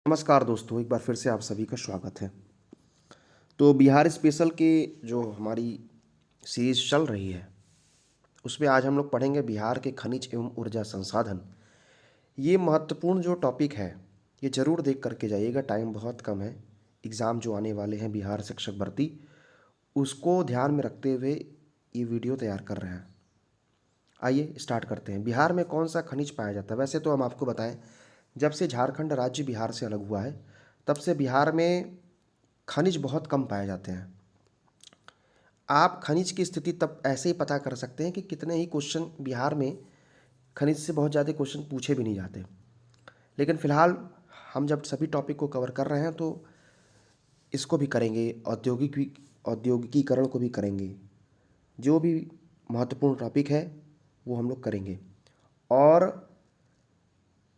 नमस्कार दोस्तों, एक बार फिर से आप सभी का स्वागत है। तो बिहार स्पेशल के जो हमारी सीरीज चल रही है, उसमें आज हम लोग पढ़ेंगे बिहार के खनिज एवं ऊर्जा संसाधन। ये महत्वपूर्ण जो टॉपिक है, ये ज़रूर देख करके जाइएगा। टाइम बहुत कम है, एग्ज़ाम जो आने वाले हैं बिहार शिक्षक भर्ती, उसको ध्यान में रखते हुए ये वीडियो तैयार कर रहे हैं। आइए स्टार्ट करते हैं। बिहार में कौन सा खनिज पाया जाता है? वैसे तो हम आपको बताएं, जब से झारखंड राज्य बिहार से अलग हुआ है, तब से बिहार में खनिज बहुत कम पाए जाते हैं। आप खनिज की स्थिति तब ऐसे ही पता कर सकते हैं कि कितने ही क्वेश्चन बिहार में खनिज से बहुत ज़्यादा क्वेश्चन पूछे भी नहीं जाते। लेकिन फ़िलहाल हम जब सभी टॉपिक को कवर कर रहे हैं तो इसको भी करेंगे, औद्योगिकीकरण को भी करेंगे। जो भी महत्वपूर्ण टॉपिक है वो हम लोग करेंगे और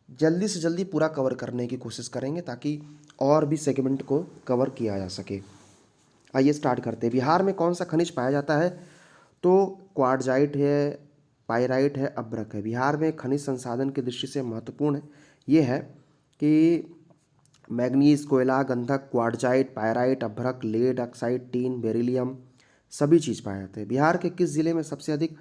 जल्दी से जल्दी पूरा कवर करने की कोशिश करेंगे ताकि और भी सेगमेंट को कवर किया जा सके। आइए स्टार्ट करते हैं। बिहार में कौन सा खनिज पाया जाता है? तो क्वार्टजाइट है, पाइराइट है, अभ्रक है। बिहार में खनिज संसाधन की दृष्टि से महत्वपूर्ण ये है कि मैग्नीज, कोयला, गंधक, क्वार्टजाइट, पाइराइट, अभ्रक, लेड, ऑक्साइड, टीन, बेरिलियम, सभी चीज़ पाए जाते हैं। बिहार के किस ज़िले में सबसे अधिक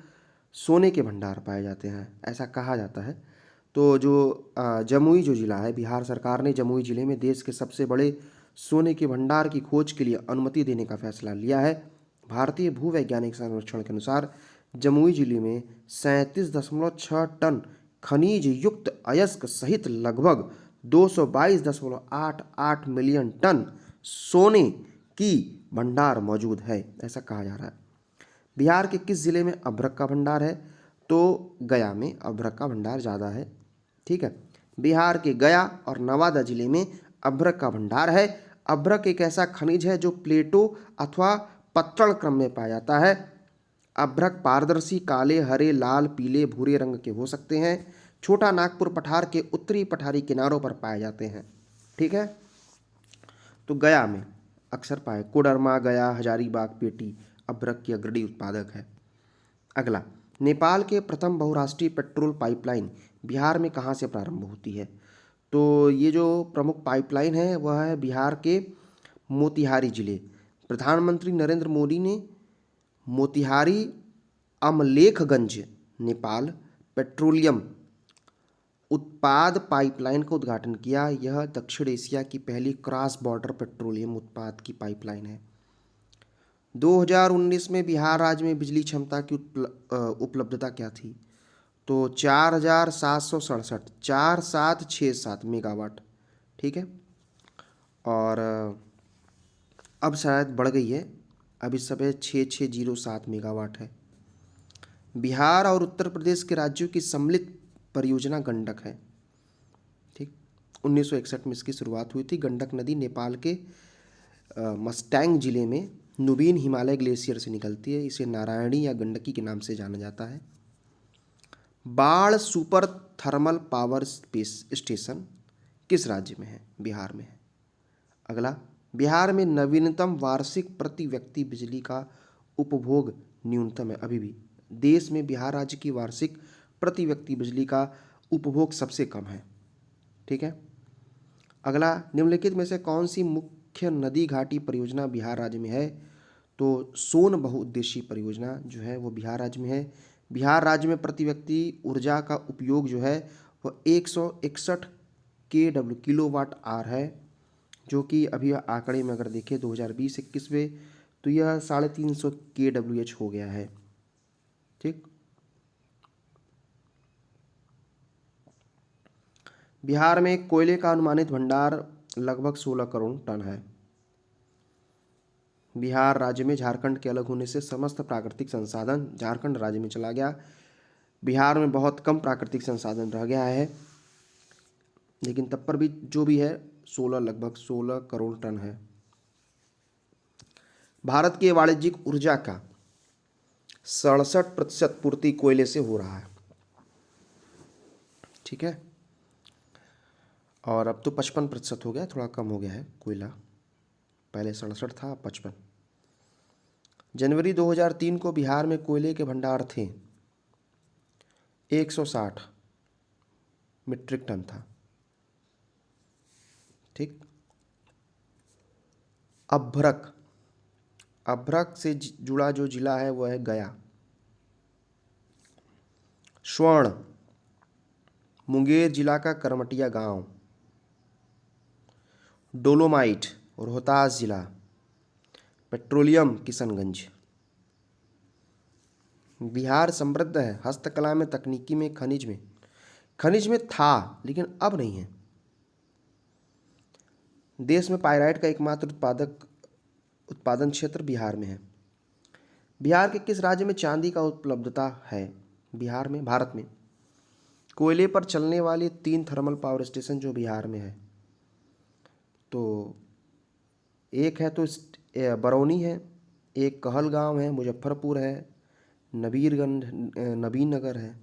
सोने के भंडार पाए जाते हैं, ऐसा कहा जाता है? तो जो जमुई जो ज़िला है, बिहार सरकार ने जमुई ज़िले में देश के सबसे बड़े सोने के भंडार की खोज के लिए अनुमति देने का फैसला लिया है। भारतीय भूवैज्ञानिक सर्वेक्षण के अनुसार जमुई जिले में 37.6 टन खनिज युक्त अयस्क सहित लगभग 222.88 मिलियन टन सोने की भंडार मौजूद है, ऐसा कहा जा रहा है। बिहार के किस जिले में अभ्रक का भंडार है? तो गया में अभ्रक का भंडार ज़्यादा है। ठीक है, बिहार के गया और नवादा जिले में अभ्रक का भंडार है। अभ्रक एक ऐसा खनिज है जो प्लेटो अथवा पत्तड़ क्रम में पाया जाता है। अभ्रक पारदर्शी काले, हरे, लाल, पीले, भूरे रंग के हो सकते हैं। छोटा नागपुर पठार के उत्तरी पठारी किनारों पर पाए जाते हैं। ठीक है, तो गया में अक्सर पाए। कोडरमा, गया, हजारीबाग, पेटी अभ्रक की अग्रणी उत्पादक है। अगला, नेपाल के प्रथम बहुराष्ट्रीय पेट्रोल पाइपलाइन बिहार में कहाँ से प्रारंभ होती है? तो ये जो प्रमुख पाइपलाइन है वह है बिहार के मोतिहारी जिले। प्रधानमंत्री नरेंद्र मोदी ने मोतिहारी अमलेखगंज नेपाल पेट्रोलियम उत्पाद पाइपलाइन का उद्घाटन किया। यह दक्षिण एशिया की पहली क्रॉस बॉर्डर पेट्रोलियम उत्पाद की पाइपलाइन है। 2019 में बिहार राज्य में बिजली क्षमता की उपलब्धता क्या थी? तो 4767 मेगावाट। ठीक है, और अब शायद बढ़ गई है, अब इस समय 6607 मेगावाट है। बिहार और उत्तर प्रदेश के राज्यों की सम्मिलित परियोजना गंडक है। ठीक, 1961 में इसकी शुरुआत हुई थी। गंडक नदी नेपाल के मस्टैंग जिले में नुबीन हिमालय ग्लेशियर से निकलती है। इसे नारायणी या गंडकी के नाम से जाना जाता है। बाढ़ सुपर थर्मल पावर स्टेशन किस राज्य में है? बिहार में है। अगला, बिहार में नवीनतम वार्षिक प्रति व्यक्ति बिजली का उपभोग न्यूनतम है। अभी भी देश में बिहार राज्य की वार्षिक प्रति व्यक्ति बिजली का उपभोग सबसे कम है। ठीक है, अगला, निम्नलिखित में से कौन सी मुख्य नदी घाटी परियोजना बिहार राज्य में है? तो सोन बहुउद्देशीय परियोजना जो है वो बिहार राज्य में है। बिहार राज्य में प्रति व्यक्ति ऊर्जा का उपयोग जो है वो 161 किलोवाट आवर है, जो कि अभी आंकड़े में अगर देखें 2020-21 में तो यह 350 KWH हो गया है। ठीक, बिहार में कोयले का अनुमानित भंडार लगभग 16 करोड़ टन है। बिहार राज्य में झारखंड के अलग होने से समस्त प्राकृतिक संसाधन झारखंड राज्य में चला गया। बिहार में बहुत कम प्राकृतिक संसाधन रह गया है, लेकिन तब पर भी जो भी है लगभग 16 करोड़ टन है। भारत की वाणिज्यिक ऊर्जा का 67% पूर्ति कोयले से हो रहा है। ठीक है, और अब तो 55% हो गया, थोड़ा कम हो गया है कोयला। पहले 67 था, 55। जनवरी 2003 को बिहार में कोयले के भंडार थे 160 मीट्रिक टन था। ठीक। अभ्रक, अभ्रक से जुड़ा जो जिला है वो है गया। स्वर्ण, मुंगेर जिला का करमटिया गांव। डोलोमाइट, रोहतास जिला। पेट्रोलियम, किशनगंज। बिहार समृद्ध है हस्तकला में, तकनीकी में, खनिज में। खनिज में था लेकिन अब नहीं है। देश में पाइराइट का एकमात्र उत्पादन क्षेत्र बिहार में है। बिहार के किस राज्य में चांदी का उपलब्धता है? बिहार में, भारत में। कोयले पर चलने वाली 3 थर्मल पावर स्टेशन जो बिहार में है, तो एक है तो बरौनी है, एक कहलगांव है, मुजफ्फरपुर है, नबीरगंज, नबीन नगर है।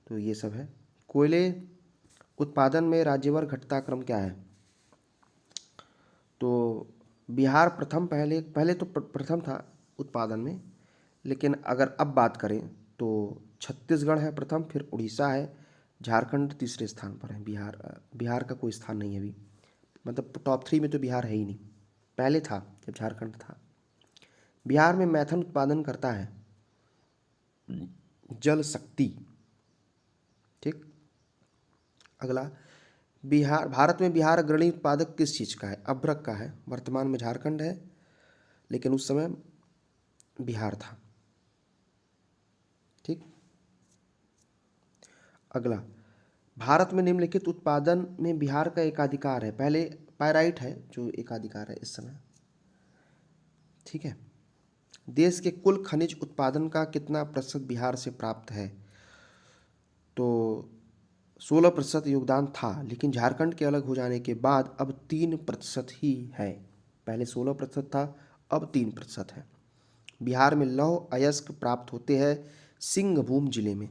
तो ये सब है। कोयले उत्पादन में राज्यवार घटता क्रम क्या है? तो बिहार प्रथम, पहले पहले तो प्रथम था उत्पादन में, लेकिन अगर अब बात करें तो छत्तीसगढ़ है प्रथम, फिर उड़ीसा है, झारखंड तीसरे स्थान पर है। बिहार का कोई स्थान नहीं है अभी, मतलब टॉप 3 में तो बिहार है ही नहीं। पहले था जब झारखंड था। बिहार में मैथन उत्पादन करता है जल शक्ति। ठीक। अगला, भारत में बिहार अग्रणी उत्पादक किस चीज़ का है? अभ्रक का है। वर्तमान में झारखंड है, लेकिन उस समय बिहार था। ठीक। अगला, भारत में निम्नलिखित उत्पादन में बिहार का एकाधिकार है। पहले पाइराइट है जो एकाधिकार है इस समय। ठीक है। देश के कुल खनिज उत्पादन का कितना प्रतिशत बिहार से प्राप्त है? तो 16% योगदान था, लेकिन झारखंड के अलग हो जाने के बाद अब 3% ही है। पहले 16% था, अब 3% है। बिहार में लौह अयस्क प्राप्त होते हैं सिंहभूम जिले में।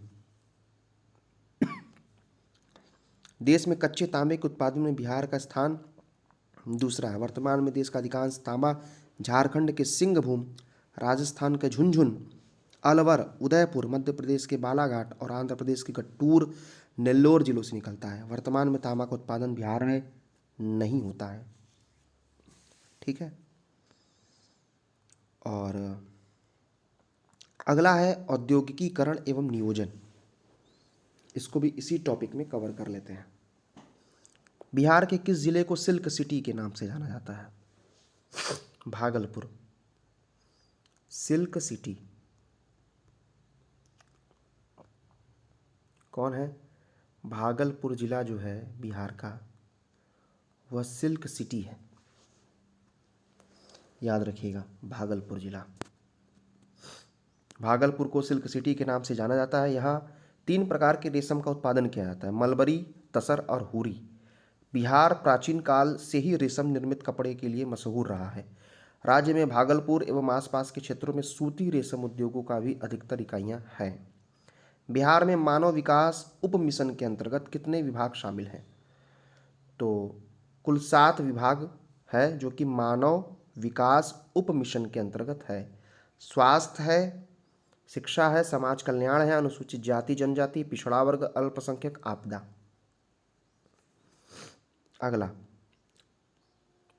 देश में कच्चे तांबे के उत्पादन में बिहार का स्थान दूसरा है। वर्तमान में देश का अधिकांश तांबा झारखंड के सिंहभूम, राजस्थान के झुंझुनू, अलवर, उदयपुर, मध्य प्रदेश के बालाघाट और आंध्र प्रदेश के गट्टूर, नेल्लोर जिलों से निकलता है। वर्तमान में तांबा का उत्पादन बिहार में नहीं होता है। ठीक है। और अगला है औद्योगिकीकरण एवं नियोजन। इसको भी इसी टॉपिक में कवर कर लेते हैं। बिहार के किस जिले को सिल्क सिटी के नाम से जाना जाता है? Bhagalpur, silk city. कौन है? भागलपुर जिला जो है बिहार का, वह सिल्क सिटी है। याद रखिएगा, भागलपुर जिला। भागलपुर को सिल्क सिटी के नाम से जाना जाता है। यहाँ 3 प्रकार के रेशम का उत्पादन किया जाता है, मलबरी, तसर और हुरी। बिहार प्राचीन काल से ही रेशम निर्मित कपड़े के लिए मशहूर रहा है। राज्य में भागलपुर एवं आसपास के क्षेत्रों में सूती रेशम उद्योगों का भी अधिकतर इकाइयाँ हैं। बिहार में मानव विकास उप मिशन के अंतर्गत कितने विभाग शामिल हैं? तो कुल 7 विभाग है जो कि मानव विकास उप मिशन के अंतर्गत है। स्वास्थ्य है, शिक्षा है, समाज कल्याण है, अनुसूचित जाति जनजाति, पिछड़ा वर्ग, अल्पसंख्यक, आपदा। अगला,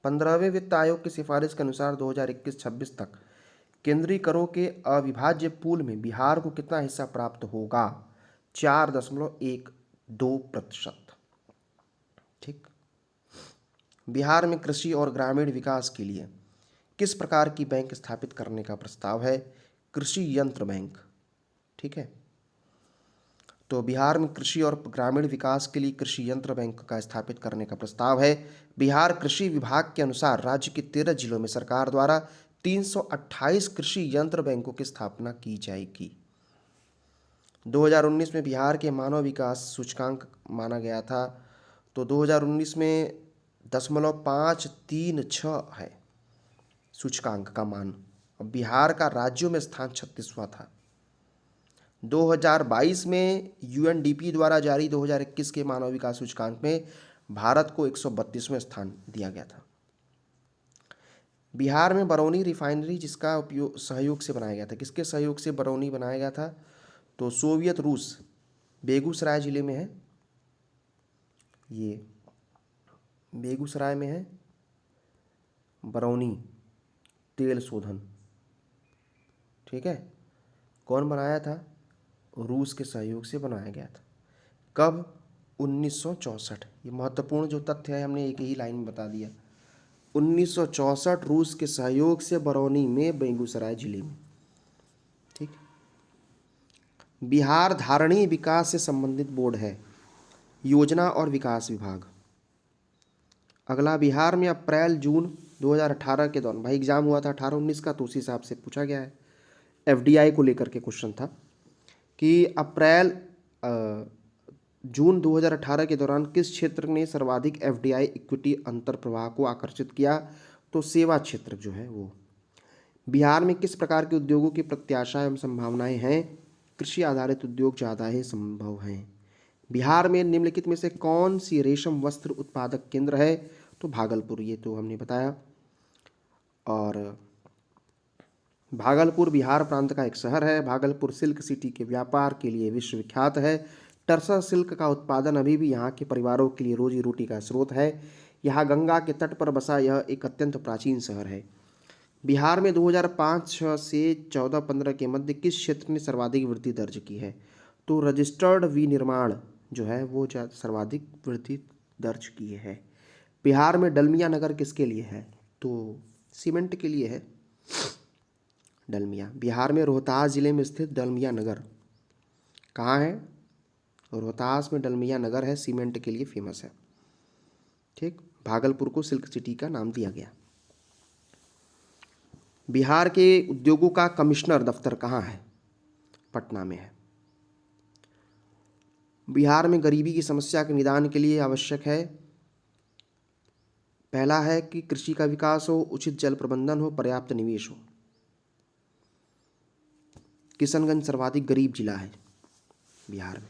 15वें वित्त आयोग की सिफारिश के अनुसार 2021-26 तक केंद्रीय करों के अविभाज्य पूल में बिहार को कितना हिस्सा प्राप्त होगा? 4.12%। ठीक। बिहार में कृषि और ग्रामीण विकास के लिए किस प्रकार की बैंक स्थापित करने का प्रस्ताव है? कृषि यंत्र बैंक। ठीक है। तो बिहार में कृषि और ग्रामीण विकास के लिए कृषि यंत्र बैंक का स्थापित करने का प्रस्ताव है। बिहार कृषि विभाग के अनुसार राज्य के 13 जिलों में सरकार द्वारा 328 कृषि यंत्र बैंकों की स्थापना की जाएगी। 2019 में बिहार के मानव विकास सूचकांक माना गया था, तो 2019 में 0.536 है सूचकांक का मान। और बिहार का राज्यों में स्थान 36वां था। 2022 में यूएनडीपी द्वारा जारी 2021 के मानव विकास सूचकांक में भारत को 132वें स्थान दिया गया था। बिहार में बरौनी रिफाइनरी जिसका उपयोग सहयोग से बनाया गया था, किसके सहयोग से बरौनी बनाया गया था? तो सोवियत रूस, बेगूसराय जिले में है ये बेगूसराय में है बरौनी तेल शोधन। ठीक है, कौन बनाया था? रूस के सहयोग से बनाया गया था। कब? 1964। ये महत्वपूर्ण जो तथ्य है हमने एक ही लाइन में बता दिया। 1964 रूस के सहयोग से बरौनी में बेगूसराय जिले में। ठीक। बिहार धारणीय विकास से संबंधित बोर्ड है योजना और विकास विभाग। अगला, बिहार में अप्रैल जून 2018 के दौरान, भाई एग्जाम हुआ था 18-19 का, तो उस हिसाब से पूछा गया है। एफडीआई को लेकर के क्वेश्चन था कि अप्रैल जून 2018 के दौरान किस क्षेत्र ने सर्वाधिक एफडीआई इक्विटी अंतर प्रवाह को आकर्षित किया? तो सेवा क्षेत्र जो है वो। बिहार में किस प्रकार के उद्योगों की प्रत्याशा एवं संभावनाएं हैं? कृषि आधारित उद्योग ज़्यादा ही संभव हैं। बिहार में निम्नलिखित में से कौन सी रेशम वस्त्र उत्पादक केंद्र है? तो भागलपुर, ये तो हमने बताया। और भागलपुर बिहार प्रांत का एक शहर है। भागलपुर सिल्क सिटी के व्यापार के लिए विश्वविख्यात है। टरसर सिल्क का उत्पादन अभी भी यहाँ के परिवारों के लिए रोजी रोटी का स्रोत है। यहाँ गंगा के तट पर बसा यह एक अत्यंत प्राचीन शहर है। बिहार में 2005 से 14-15 के मध्य किस क्षेत्र ने सर्वाधिक वृद्धि दर्ज की है? तो रजिस्टर्ड विनिर्माण जो है वो सर्वाधिक वृद्धि दर्ज की है। बिहार में डलमिया नगर किसके लिए है? तो सीमेंट के लिए है डलमिया। बिहार में रोहतास जिले में स्थित डलमिया नगर कहाँ है? रोहतास में डलमिया नगर है, सीमेंट के लिए फेमस है। ठीक, भागलपुर को सिल्क सिटी का नाम दिया गया। बिहार के उद्योगों का कमिश्नर दफ्तर कहाँ है? पटना में है। बिहार में गरीबी की समस्या के निदान के लिए आवश्यक है, पहला है कि कृषि का विकास हो, उचित जल प्रबंधन हो, पर्याप्त निवेश हो। किशनगंज सर्वाधिक गरीब जिला है बिहार में।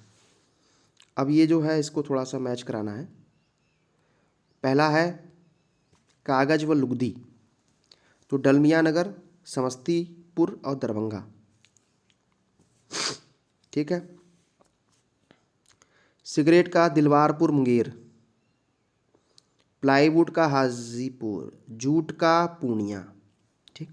अब ये जो है इसको थोड़ा सा मैच कराना है। पहला है कागज व लुगदी, तो डलमिया नगर, समस्तीपुर और दरभंगा। ठीक है। सिगरेट का दिलवारपुर मुंगेर, प्लाईवुड का हाजीपुर, जूट का पूर्णिया। ठीक।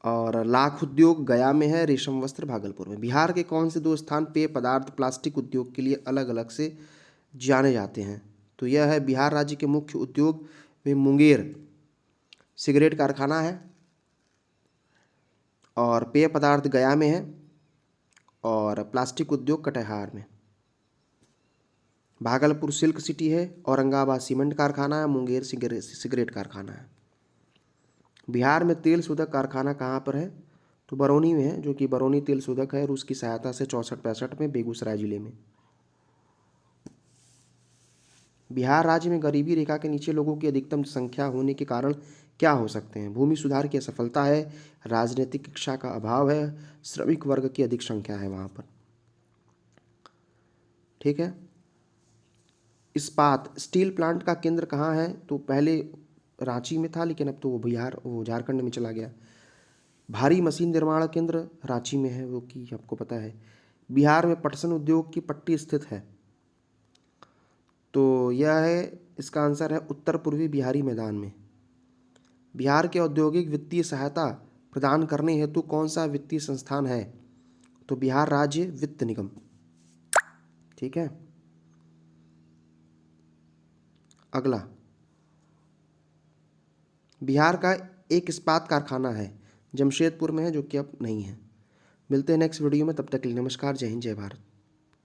और लाख उद्योग गया में है, रेशम वस्त्र भागलपुर में। बिहार के कौन से दो स्थान पेय पदार्थ प्लास्टिक उद्योग के लिए अलग अलग से जाने जाते हैं? तो यह है बिहार राज्य के मुख्य उद्योग में मुंगेर सिगरेट कारखाना है, और पेय पदार्थ गया में है, और प्लास्टिक उद्योग कटिहार में। भागलपुर सिल्क सिटी है, औरंगाबाद सीमेंट कारखाना है, मुंगेर सिगरेट कारखाना है। बिहार में तेल शोधक कारखाना कहाँ पर है? तो बरौनी में है, जो कि बरौनी तेल शोधक है, और उसकी सहायता से 64-65 में बेगूसराय जिले में। बिहार राज्य में गरीबी रेखा के नीचे लोगों की अधिकतम संख्या होने के कारण क्या हो सकते हैं? भूमि सुधार की असफलता है, राजनीतिक शिक्षा का अभाव है, श्रमिक वर्ग की अधिक संख्या है वहाँ पर। ठीक है। इस्पात स्टील प्लांट का केंद्र कहाँ है? तो पहले रांची में था, लेकिन अब तो वो झारखंड में चला गया। भारी मशीन निर्माण केंद्र रांची में है, वो कि आपको पता है। बिहार में पटसन उद्योग की पट्टी स्थित है, तो यह है, इसका आंसर है उत्तर पूर्वी बिहारी मैदान में। बिहार के औद्योगिक वित्तीय सहायता प्रदान करने हेतु कौन सा वित्तीय संस्थान है? तो बिहार राज्य वित्त निगम। ठीक है। अगला, बिहार का एक इस्पात कारखाना है, जमशेदपुर में है, जो कि अब नहीं है। मिलते हैं नेक्स्ट वीडियो में, तब तक के लिए नमस्कार, जय हिंद, जय भारत।